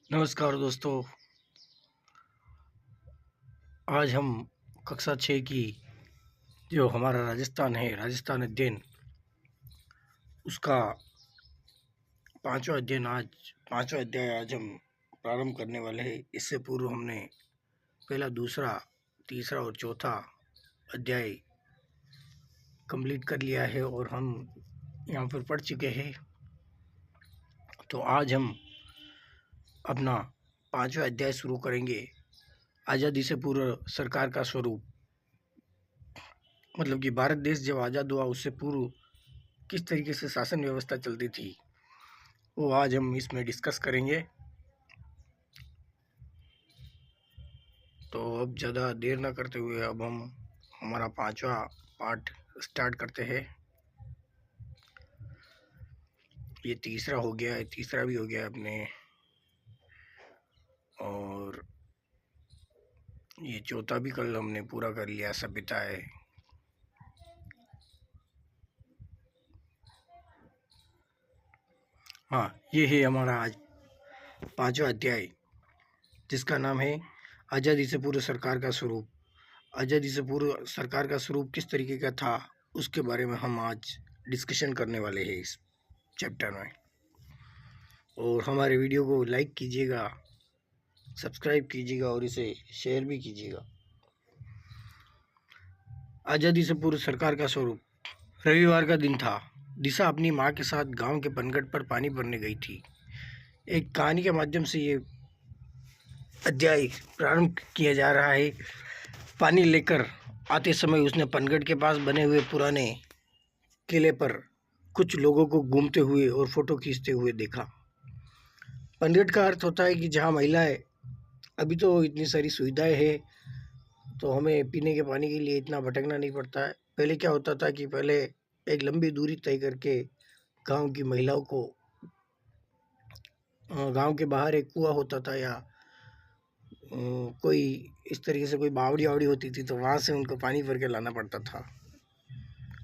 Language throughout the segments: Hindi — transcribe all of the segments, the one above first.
नमस्कार दोस्तों। आज हम कक्षा 6 की जो हमारा राजस्थान है, राजस्थान अध्ययन, उसका पांचवा अध्याय आज हम प्रारंभ करने वाले हैं। इससे पूर्व हमने पहला, दूसरा, तीसरा और चौथा अध्याय कंप्लीट कर लिया है और हम यहाँ पर पढ़ चुके हैं। तो आज हम अपना पांचवा अध्याय शुरू करेंगे। आज़ादी से पूर्व सरकार का स्वरूप, मतलब कि भारत देश जब आज़ाद हुआ उससे पूर्व किस तरीके से शासन व्यवस्था चलती थी, वो आज हम इसमें डिस्कस करेंगे। तो अब ज़्यादा देर ना करते हुए अब हम हमारा पांचवा पार्ट स्टार्ट करते हैं। ये तीसरा हो गया है, तीसरा भी हो गया अपने, और ये चौथा भी कल हमने पूरा कर लिया, सभ्यता है। हाँ, ये है हमारा आज पांचवा अध्याय, जिसका नाम है आज़ादी से पूर्व सरकार का स्वरूप। आज़ादी से पूर्व सरकार का स्वरूप किस तरीके का था, उसके बारे में हम आज डिस्कशन करने वाले हैं इस चैप्टर में। और हमारे वीडियो को लाइक कीजिएगा, सब्सक्राइब कीजिएगा और इसे शेयर भी कीजिएगा। आज़ादी से पूर्व सरकार का स्वरूप। रविवार का दिन था। दिशा अपनी माँ के साथ गांव के पनघट पर पानी भरने गई थी। एक कहानी के माध्यम से ये अध्याय प्रारंभ किया जा रहा है। पानी लेकर आते समय उसने पनघट के पास बने हुए पुराने किले पर कुछ लोगों को घूमते हुए और फोटो खींचते हुए देखा। पनघट का अर्थ होता है कि जहाँ महिलाएं, अभी तो इतनी सारी सुविधाएं हैं तो हमें पीने के पानी के लिए इतना भटकना नहीं पड़ता है। पहले क्या होता था कि पहले एक लंबी दूरी तय करके गांव की महिलाओं को गांव के बाहर एक कुआं होता था या कोई इस तरीके से कोई बावड़ी वावड़ी होती थी तो वहाँ से उनको पानी भर के लाना पड़ता था।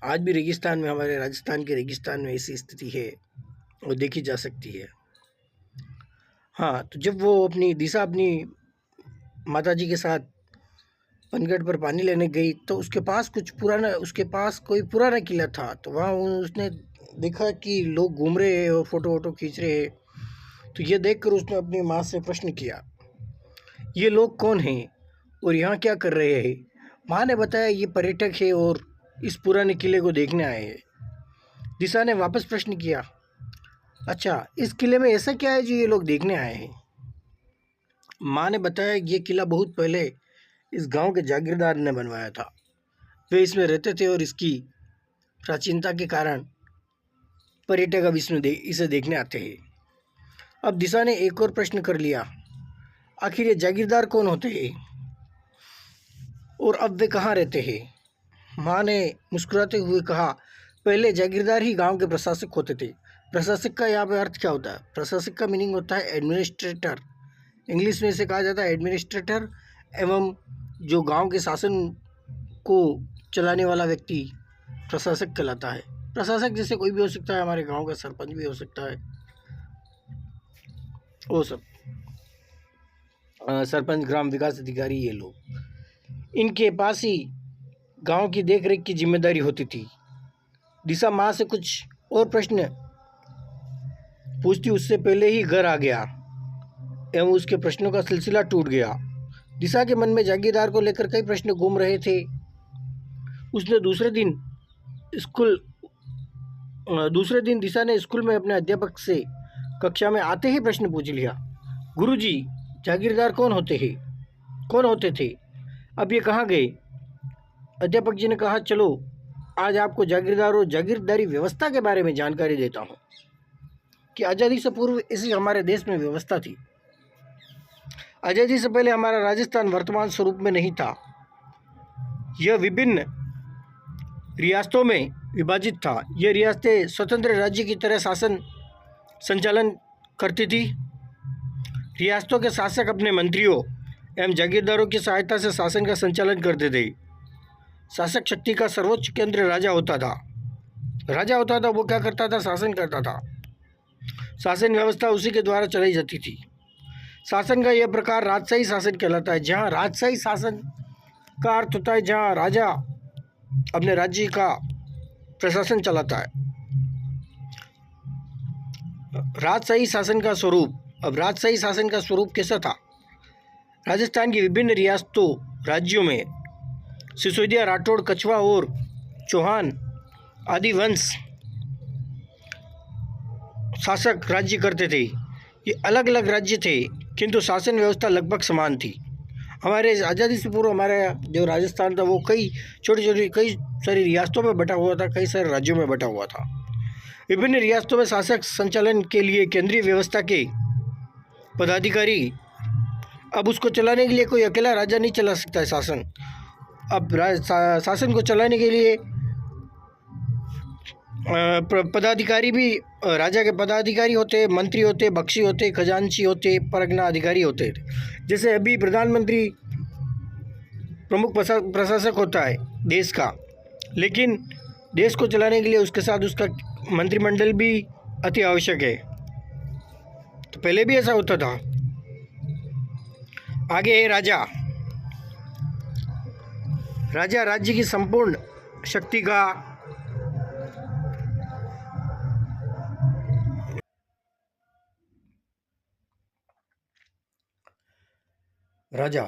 आज भी रेगिस्तान में, हमारे राजस्थान के रेगिस्तान में ऐसी स्थिति है और देखी जा सकती है। हाँ, तो जब वो अपनी दिशा अपनी माताजी के साथ पनघट पर पानी लेने गई तो उसके पास कोई पुराना किला था। तो वहाँ उसने देखा कि लोग घूम रहे हैं और फोटो वोटो खींच रहे हैं। तो ये देखकर उसने अपनी माँ से प्रश्न किया, ये लोग कौन हैं और यहाँ क्या कर रहे हैं? माँ ने बताया, ये पर्यटक है और इस पुराने किले को देखने आए हैं। दिशा ने वापस प्रश्न किया, अच्छा, इस किले में ऐसा क्या है जो ये लोग देखने आए हैं? माँ ने बताया, ये किला बहुत पहले इस गांव के जागीरदार ने बनवाया था। वे इसमें रहते थे और इसकी प्राचीनता के कारण पर्यटक अब इसे देखने आते हैं। अब दिशा ने एक और प्रश्न कर लिया, आखिर ये जागीरदार कौन होते हैं और अब वे कहाँ रहते हैं? माँ ने मुस्कुराते हुए कहा, पहले जागीरदार ही गांव के प्रशासक होते थे। प्रशासक का यहाँ पे अर्थ क्या होता है? प्रशासक का मीनिंग होता है एडमिनिस्ट्रेटर। इंग्लिश में इसे कहा जाता है एडमिनिस्ट्रेटर, एवं जो गांव के शासन को चलाने वाला व्यक्ति प्रशासक कहलाता है। प्रशासक जैसे कोई भी हो सकता है, हमारे गांव का सरपंच भी हो सकता है, वो सब सरपंच, ग्राम विकास अधिकारी, ये लोग, इनके पास ही गांव की देखरेख की जिम्मेदारी होती थी। दिशा माँ से कुछ और प्रश्न पूछती उससे पहले ही घर आ गया एवं उसके प्रश्नों का सिलसिला टूट गया। दिशा के मन में जागीरदार को लेकर कई प्रश्न घूम रहे थे। उसने दूसरे दिन दिशा ने स्कूल में अपने अध्यापक से कक्षा में आते ही प्रश्न पूछ लिया, गुरुजी, जागीरदार कौन होते थे? अब ये कहाँ गए? अध्यापक जी ने कहा, चलो आज आपको जागीरदार और जागीरदारी व्यवस्था के बारे में जानकारी देता हूँ कि आज़ादी से पूर्व ऐसी हमारे देश में व्यवस्था थी। आज़ादी से पहले हमारा राजस्थान वर्तमान स्वरूप में नहीं था। यह विभिन्न रियासतों में विभाजित था। ये रियासतें स्वतंत्र राज्य की तरह शासन संचालन करती थी। रियासतों के शासक अपने मंत्रियों एवं जागीरदारों की सहायता से शासन का संचालन करते थे। शासक शक्ति का सर्वोच्च केंद्र राजा होता था। वो क्या करता था? शासन करता था। शासन व्यवस्था उसी के द्वारा चलाई जाती थी। शासन का यह प्रकार राजशाही शासन कहलाता है, जहाँ राजशाही शासन का अर्थ होता है जहाँ राजा अपने राज्य का प्रशासन चलाता है। राजशाही शासन का स्वरूप। अब राजशाही शासन का स्वरूप कैसा था? राजस्थान की विभिन्न रियासतों राज्यों में सिसोदिया, राठौड़, कछवा और चौहान आदि वंश शासक राज्य करते थे। ये अलग अलग राज्य थे, किंतु शासन व्यवस्था लगभग समान थी। हमारे आज़ादी से पूर्व हमारा जो राजस्थान था वो कई कई सारी रियासतों में बटा हुआ था, कई सारे राज्यों में बटा हुआ था। विभिन्न रियासतों में शासक संचालन के लिए केंद्रीय व्यवस्था के पदाधिकारी, अब उसको चलाने के लिए कोई अकेला राजा नहीं चला सकता है शासन। अब शासन को चलाने के लिए पदाधिकारी भी राजा के पदाधिकारी होते, मंत्री होते, बख्शी होते, खजांची होते, परगना अधिकारी होते। जैसे अभी प्रधानमंत्री प्रमुख प्रशासक होता है देश का, लेकिन देश को चलाने के लिए उसके साथ उसका मंत्रिमंडल भी अति आवश्यक है। तो पहले भी ऐसा होता था। आगे है राजा। राजा राज्य की संपूर्ण शक्ति का राजा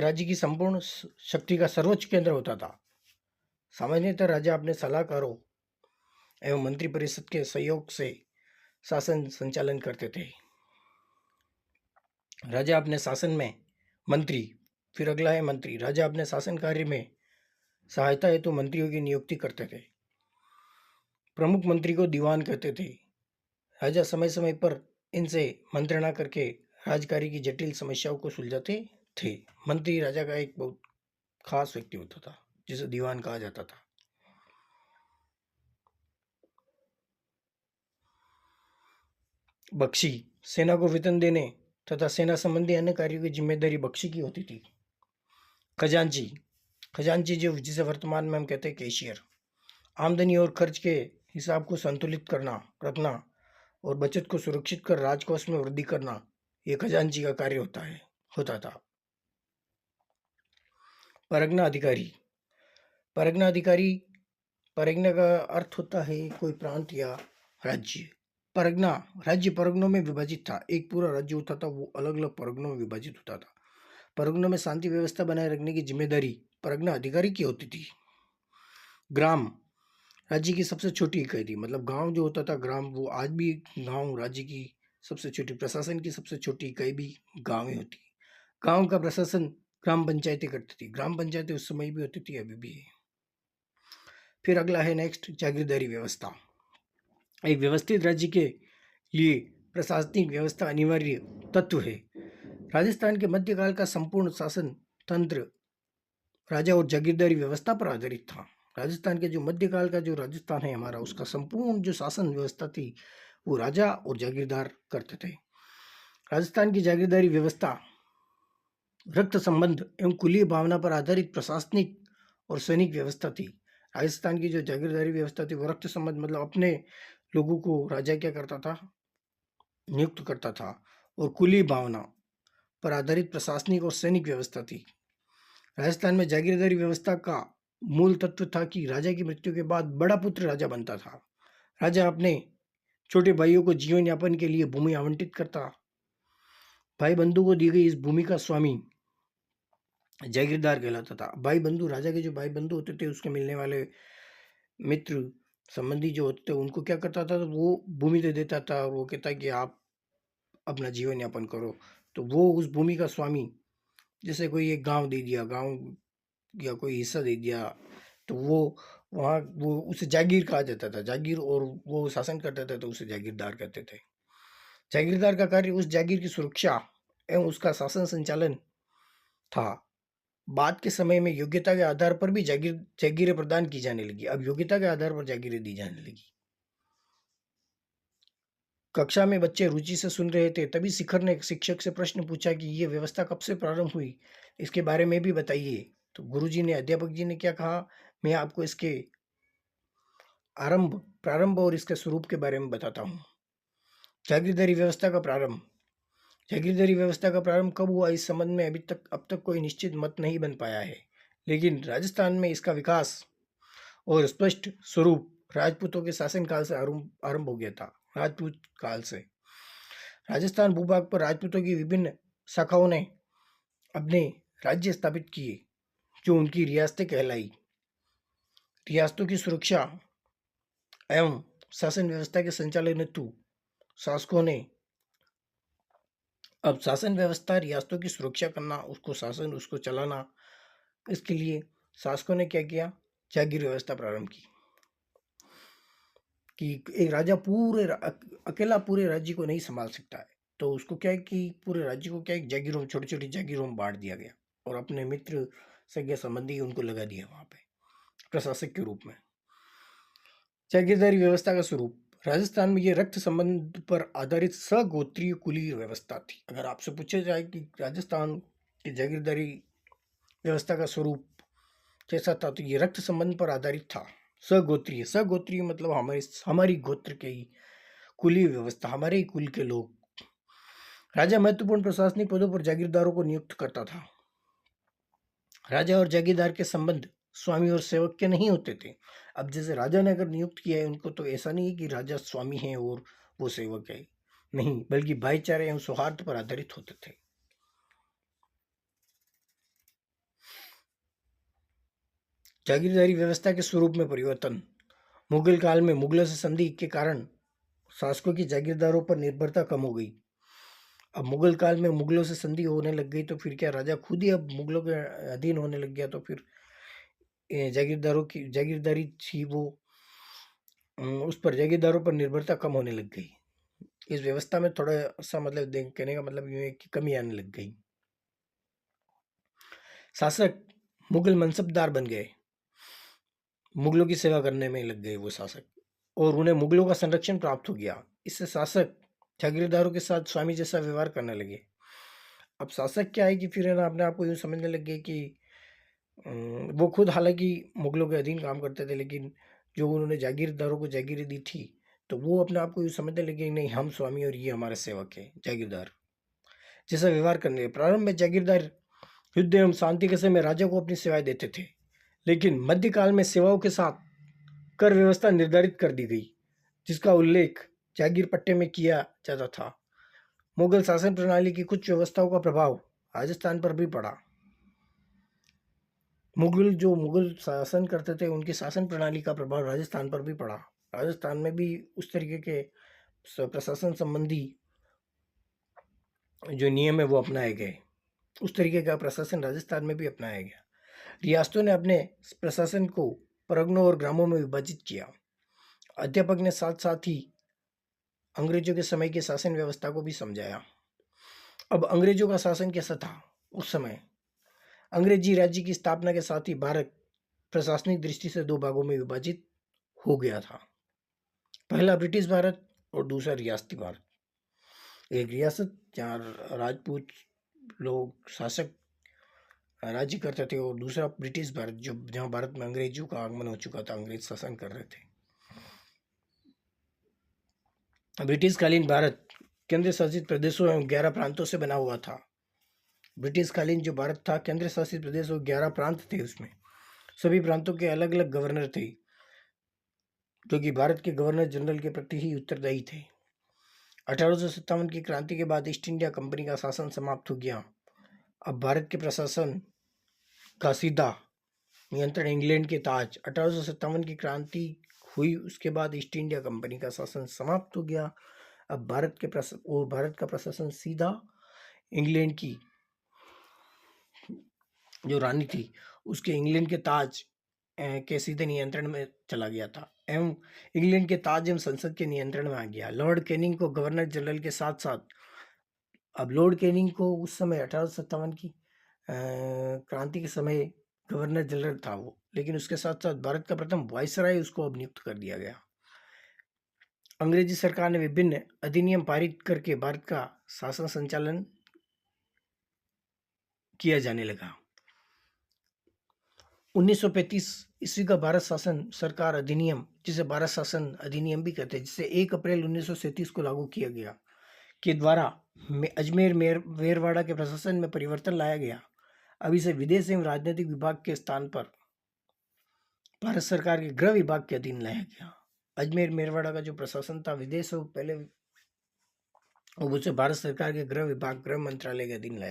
राज्य की संपूर्ण शक्ति का सर्वोच्च केंद्र होता था। सामान्यतः राजा अपने सलाहकारों एवं मंत्रिपरिषद के सहयोग से शासन संचालन करते थे। राजा अपने शासन में मंत्री, फिर अगला है मंत्री। राजा अपने शासन कार्य में सहायता हेतु तो मंत्रियों की नियुक्ति करते थे। प्रमुख मंत्री को दीवान कहते थे। राजा समय समय पर इनसे मंत्रणा करके राजकार्य की जटिल समस्याओं को सुलझाते थे। मंत्री राजा का एक बहुत खास व्यक्ति होता था जिसे दीवान कहा जाता था। बख्शी, सेना को वेतन देने तथा सेना संबंधी अन्य कार्यों की जिम्मेदारी बख्शी की होती थी। खजांची जो जिसे वर्तमान में हम कहते हैं कैशियर, आमदनी और खर्च के हिसाब को संतुलित रखना और बचत को सुरक्षित कर राजकोष में वृद्धि करना, यह खजांची का कार्य होता था। परगना अधिकारी परगना का अर्थ होता है कोई प्रांत या राज्य। राज्य परगनों में विभाजित था। एक पूरा राज्य होता था, वो अलग अलग परगनों में विभाजित होता था। परगनों में शांति व्यवस्था बनाए रखने की जिम्मेदारी परगना अधिकारी की होती थी। ग्राम राज्य की सबसे छोटी इकाई थी। मतलब गांव जो होता था, ग्राम, वो आज भी गांव राज्य की सबसे छोटी, प्रशासन की सबसे छोटी इकाई भी गांव ही होती। गांव का प्रशासन ग्राम पंचायतें करती थी। ग्राम पंचायतें उस समय भी होती थी, अभी भी है। फिर अगला है नेक्स्ट, जागीरदारी व्यवस्था। एक व्यवस्थित राज्य के लिए प्रशासनिक व्यवस्था अनिवार्य तत्व है। राजस्थान के मध्यकाल का संपूर्ण शासन तंत्र राजा और जागीरदारी व्यवस्था पर आधारित था। राजस्थान के जो मध्यकाल का जो राजस्थान है हमारा, उसका संपूर्ण जो शासन व्यवस्था थी वो राजा और जागीरदार करते थे। राजस्थान की जागीरदारी व्यवस्था रक्त संबंध एवं कुलीय भावना पर आधारित प्रशासनिक और सैनिक व्यवस्था थी। राजस्थान की जो जागीरदारी व्यवस्था थी वो रक्त संबंध, मतलब अपने लोगों को राजा क्या करता था, नियुक्त करता था, और कुलीय भावना पर आधारित प्रशासनिक और सैनिक व्यवस्था थी। राजस्थान में जागीरदारी व्यवस्था का मूल तत्व था कि राजा की मृत्यु के बाद बड़ा पुत्र राजा बनता था। राजा अपने छोटे भाइयों को जीवन यापन के लिए भूमि आवंटित करता। भाई बंधु को दी गई इस भूमि का स्वामी जागीरदार कहलाता था। भाई बंधु, राजा के जो भाई बंधु होते थे, उसके मिलने वाले मित्र संबंधी जो होते थे, उनको क्या करता था, वो भूमि दे देता था और वो कहता कि आप अपना जीवन यापन करो। तो वो उस भूमि का स्वामी, जैसे कोई एक गांव दे दिया, गांव या कोई हिस्सा दे दिया, तो वो उसे जागीर कहा जाता था। जागीर, और वो शासन करता था तो उसे जागीरदार कहते थे। जागीरदार का कार्य उस जागीर की सुरक्षा एवं उसका शासन संचालन था। बाद के समय में योग्यता के आधार पर भी जागीरें प्रदान की जाने लगी। अब योग्यता के आधार पर जागीरें दी जाने लगी। कक्षा में बच्चे रुचि से सुन रहे थे, तभी शिखर ने शिक्षक से प्रश्न पूछा कि यह व्यवस्था कब से प्रारंभ हुई, इसके बारे में भी बताइए। तो गुरुजी ने, अध्यापक जी ने क्या कहा, मैं आपको इसके प्रारंभ और इसके स्वरूप के बारे में बताता हूँ। जागीरदारी व्यवस्था का प्रारंभ जागीरदारी व्यवस्था का प्रारंभ कब हुआ इस संबंध में अब तक कोई निश्चित मत नहीं बन पाया है, लेकिन राजस्थान में इसका विकास और स्पष्ट स्वरूप राजपूतों के शासन काल से आरंभ हो गया था। राजपूत काल से राजस्थान भूभाग पर राजपूतों की विभिन्न शाखाओं ने अपने राज्य स्थापित किए, जो उनकी रियासतें कहलाई। रियासतों की सुरक्षा एवं शासन व्यवस्था के संचालन हेतु शासकों ने अब शासन व्यवस्था रियासतों की सुरक्षा करना, उसको शासन उसको चलाना, इसके लिए शासकों ने क्या किया, जागीर व्यवस्था प्रारंभ की कि एक राजा अकेला पूरे राज्य को नहीं संभाल सकता है, तो उसको क्या है कि पूरे राज्य को क्या है जागीरों, छोटी छोटी जागीरों में बांट दिया गया और अपने मित्र सगे संबंधी उनको लगा दिया वहां पे प्रशासक के रूप में। जागीरदारी व्यवस्था का स्वरूप राजस्थान में ये रक्त संबंध पर आधारित सगोत्रीय कुलीन व्यवस्था थी। अगर आपसे पूछा जाए कि राजस्थान की जागीरदारी व्यवस्था का स्वरूप कैसा था, तो ये रक्त संबंध पर आधारित था। सगोत्रीय मतलब हमारी गोत्र के ही कुलीन व्यवस्था, हमारे ही कुल के लोग। राजा महत्वपूर्ण प्रशासनिक पदों पर जागीरदारों को नियुक्त करता था। राजा और जागीरदार के संबंध स्वामी और सेवक के नहीं होते थे। अब जैसे राजा ने अगर नियुक्त किया है उनको, तो ऐसा नहीं है कि राजा स्वामी है और वो सेवक है, नहीं, बल्कि भाईचारे एवं सौहार्द पर आधारित होते थे। जागीरदारी व्यवस्था के स्वरूप में परिवर्तन। मुगल काल में मुगलों से संधि के कारण शासकों की जागीरदारों पर निर्भरता कम हो गई। अब मुगल काल में मुगलों से संधि होने लग गई, तो फिर क्या राजा खुद ही अब मुगलों के अधीन होने लग गया, तो फिर जागीरदारों की जागीरदारी थी वो उस पर जागीरदारों पर निर्भरता कम होने लग गई। इस व्यवस्था में थोड़ा सा मतलब कहने का मतलब ये है कि कमी आने लग गई। शासक मुगल मनसबदार बन गए, मुगलों की सेवा करने में लग गए वो शासक, और उन्हें मुगलों का संरक्षण प्राप्त हो गया। इससे शासक जागीरदारों के साथ स्वामी जैसा व्यवहार करने लगे। अब शासक क्या है कि फिर है ना अपने आप को यूँ समझने लग गए कि वो खुद हालांकि मुगलों के अधीन काम करते थे, लेकिन जो उन्होंने जागीरदारों को जागीरें दी थी, तो वो अपने आप को यूँ समझने लगे नहीं, हम स्वामी और ये हमारे सेवक है, जागीरदार जैसा व्यवहार करने लगे। प्रारंभ में जागीरदार युद्ध एवं शांति के समय राजा को अपनी सेवाएं देते थे, लेकिन मध्यकाल में सेवाओं के साथ कर व्यवस्था निर्धारित कर दी गई, जिसका उल्लेख जागीर पट्टे में किया जाता था। मुगल शासन प्रणाली की कुछ व्यवस्थाओं का प्रभाव राजस्थान पर भी पड़ा। मुगल शासन करते थे, उनकी शासन प्रणाली का प्रभाव राजस्थान पर भी पड़ा। राजस्थान में भी उस तरीके के प्रशासन संबंधी जो नियम है वो अपनाए गए, उस तरीके का प्रशासन राजस्थान में भी अपनाया गया। रियासतों ने अपने प्रशासन को परगनों और ग्रामों में विभाजित किया। अध्यापक ने साथ साथ ही अंग्रेजों के समय की शासन व्यवस्था को भी समझाया। अब अंग्रेजों का शासन कैसा था उस समय? अंग्रेजी राज्य की स्थापना के साथ ही भारत प्रशासनिक दृष्टि से दो भागों में विभाजित हो गया था। पहला ब्रिटिश भारत और दूसरा रियासती भारत। एक रियासत जहाँ राजपूत लोग शासक राज्य करते थे, और दूसरा ब्रिटिश भारत जो जहाँ भारत में अंग्रेजों का आगमन हो चुका था, अंग्रेज शासन कर रहे थे। ब्रिटिश कालीन भारत केंद्र शासित प्रदेशों एवं 11 प्रांतों से बना हुआ था। ब्रिटिश कालीन जो भारत था, केंद्र शासित प्रदेश और 11 प्रांत थे। उसमें सभी प्रांतों के अलग अलग गवर्नर थे, जो कि भारत के गवर्नर जनरल के प्रति ही उत्तरदायी थे। 1857 की क्रांति के बाद ईस्ट इंडिया कंपनी का शासन समाप्त हो गया। अब भारत के प्रशासन का सीधा नियंत्रण इंग्लैंड के ताज। 1857 की क्रांति हुई, उसके बाद ईस्ट इंडिया कंपनी का शासन समाप्त हो गया। अब भारत का प्रशासन सीधा इंग्लैंड की जो रानी थी उसके इंग्लैंड के ताज के सीधे नियंत्रण में चला गया था, एवं इंग्लैंड के ताज एवं संसद के नियंत्रण में आ गया। लॉर्ड कैनिंग को गवर्नर जनरल के साथ साथ, अब लॉर्ड कैनिंग को उस समय 1857 की क्रांति के समय गवर्नर जनरल था वो, लेकिन उसके साथ साथ भारत का प्रथम वायसराय उसको अब नियुक्त कर दिया गया। अंग्रेजी सरकार ने विभिन्न अधिनियम पारित करके भारत का शासन संचालन किया जाने लगा। 1935 ईस्वी का भारत शासन सरकार अधिनियम, जिसे भारत शासन अधिनियम भी कहते हैं, जिसे 1 अप्रैल 1937 को लागू किया गया, के द्वारा अजमेर मेरवाड़ा के प्रशासन में परिवर्तन लाया गया। अब इसे विदेश एवं राजनीतिक विभाग के स्थान पर भारत सरकार के गृह विभाग के अधीन लाया गया। अजमेर मेरवाड़ा का जो प्रशासन था विदेश और पहले उसे भारत सरकार के गृह विभाग गृह मंत्रालय के अधीन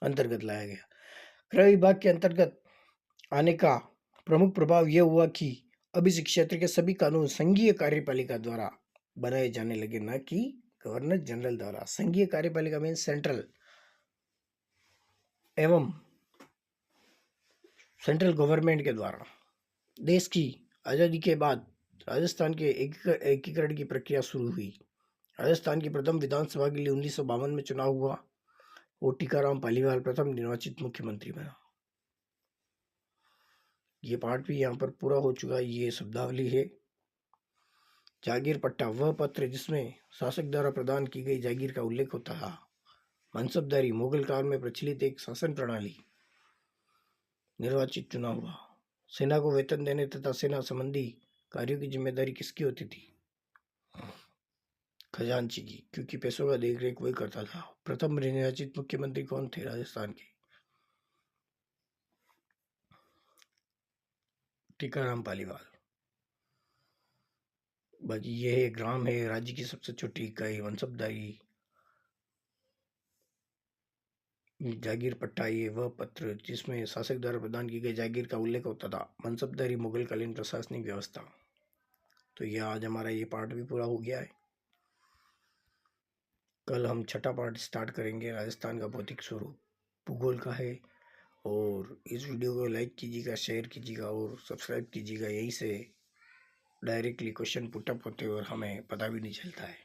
अंतर्गत लाया गया। गृह विभाग के अंतर्गत आने का प्रमुख प्रभाव यह हुआ कि अब इस क्षेत्र के सभी कानून संघीय कार्यपालिका द्वारा बनाए जाने लगे, न कि गवर्नर जनरल द्वारा। संघीय कार्यपालिका मीन सेंट्रल गवर्नमेंट के द्वारा। देश की आज़ादी के बाद राजस्थान के एकीकरण की प्रक्रिया शुरू हुई। राजस्थान की प्रथम विधानसभा के लिए 1952 में चुनाव हुआ और टीकाराम पालीवाल प्रथम निर्वाचित मुख्यमंत्री बना। ये पार्ट भी यहाँ पर पूरा हो चुका है। ये शब्दावली है। जागीर पट्टा वह पत्र जिसमें शासक द्वारा प्रदान की गई जागीर का उल्लेख होता है। मनसबदारी मुगल काल में प्रचलित एक शासन प्रणाली। निर्वाचित चुनाव हुआ। सेना को वेतन देने तथा सेना संबंधी कार्यों की जिम्मेदारी किसकी होती थी? खजांची की, क्योंकि पैसों का देखरेख वही करता था। प्रथम निर्वाचित मुख्यमंत्री कौन थे राजस्थान के? टीकाराम पालीवाल। बाकी यह ग्राम है, राज्य की सबसे छोटी इकाई मनसबदारी। जागीर पट्टा ये वह पत्र जिसमें शासक द्वारा प्रदान की गई जागीर का उल्लेख होता था। मनसबदारी मुगल कालीन प्रशासनिक व्यवस्था। तो यह आज हमारा ये पार्ट भी पूरा हो गया है। कल हम छठा पार्ट स्टार्ट करेंगे। राजस्थान का भौतिक स्वरूप भूगोल का है। और इस वीडियो को लाइक कीजिएगा, शेयर कीजिएगा और सब्सक्राइब कीजिएगा। यहीं से डायरेक्टली क्वेश्चन पुटअप होते हैं और हमें पता भी नहीं चलता है।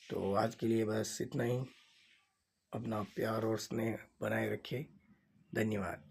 तो आज के लिए बस इतना ही। अपना प्यार और स्नेह बनाए रखिए। धन्यवाद।